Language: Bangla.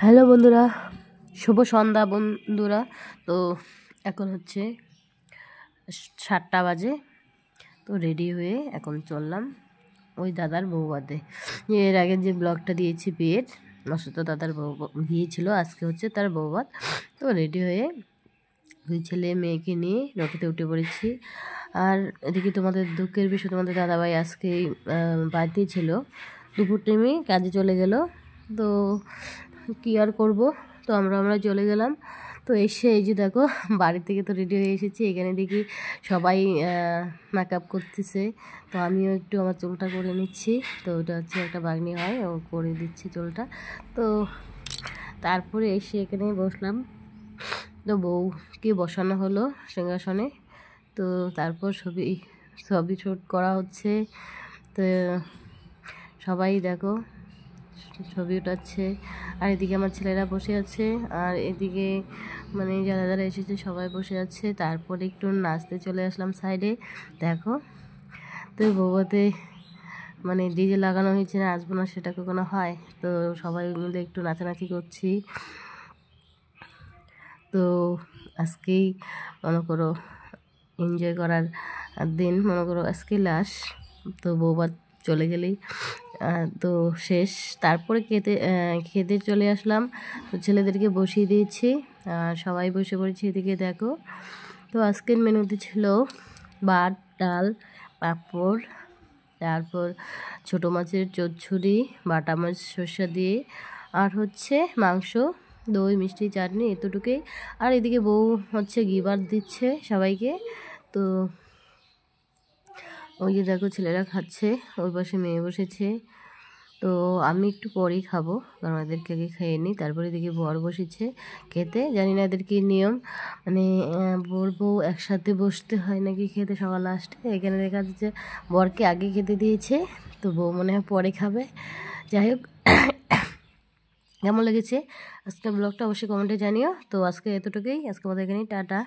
হ্যালো বন্ধুরা, শুভ সন্ধ্যা বন্ধুরা। তো এখন হচ্ছে 7টা বাজে। তো রেডি হয়ে এখন চললাম ওই দাদার বউবাতে। এর আগে যে ব্লগটা দিয়েছি বিয়ের, মাসুদ দাদার বিয়ে ছিল, আজকে হচ্ছে তার বউবাত। তো রেডি হয়ে দুই ছেলে মেয়েকে নিয়ে রকেটে উঠে পড়েছি। আর এদিকে তোমাদের দুঃখের বিষয়, তোমাদের দাদাভাই আজকে বাড়িতেই ছিল, দুপুর টাইমে কাজে চলে গেল। তো কী আর করবো, তো আমরা চলে গেলাম। তো এসে এই যে দেখো বাড়ি থেকে তো রেডি হয়ে এসেছি, এখানে দেখি সবাই মেকআপ করতেছে। তো আমিও একটু আমার চুলটা করে নিচ্ছি। তো ওটা হচ্ছে একটা বাগনি হয়, ও করে দিচ্ছে চুলটা। তো তারপরে এসে এখানে বসলাম। তো বউকে বসানো হলো সিংহাসনে। তো তারপর ছবি শ্যুট করা হচ্ছে। তো সবাই দেখো ছবি উঠাচ্ছে। আর এদিকে আমার ছেলেরা বসে আছে, আর এদিকে মানে যারা যারা এসেছে সবাই বসে আছে। তারপরে একটু নাচতে চলে আসলাম সাইডে। দেখো তো বউভাতে মানে ডিজে লাগানো হয়েছে, না আসবো না সেটা কখনো হয়। তো সবাই মিলে একটু নাচানাচি করছি। তো আজকেই মনে করো এনজয় করার দিন, মনে করো আজকে লাস্ট। তো বউভাত চলে গেলেই তো শেষ। তারপরে খেতে চলে আসলাম। তো ছেলেদেরকে বসিয়ে দিয়েছি, আর সবাই বসে পড়েছি এদিকে দেখো। তো আজকের মেনুতে ছিল ভাত, ডাল, পাঁপড়, তারপর ছোটো মাছের চচ্চড়ি, বাটা মাছ সর্ষে দিয়ে, আর হচ্ছে মাংস, দই, মিষ্টি, চাটনি, এতটুকুই। আর এদিকে বউ হচ্ছে গিফট দিচ্ছে সবাইকে। তো ওই যে দেখো ছেলেরা খাচ্ছে, ওই পাশে মেয়ে বসেছে। তো আমি একটু পরেই খাবো, কারণ এদেরকে আগে খেয়ে নিই। তারপরে এদিকে বর বসেছে খেতে। জানি না এদের কি নিয়ম, মানে বর বউ একসাথে বসতে হয় নাকি খেতে সবার লাস্টে। এখানে দেখা যাচ্ছে বরকে আগে খেতে দিয়েছে, তো বউ মনে হয় পরে খাবে। যাই হোক, কেমন লেগেছে আজকে ব্লগটা অবশ্যই কমেন্টে জানিও। তো আজকে এতটুকুই, আজকে আমাদের এখানেই টাটা।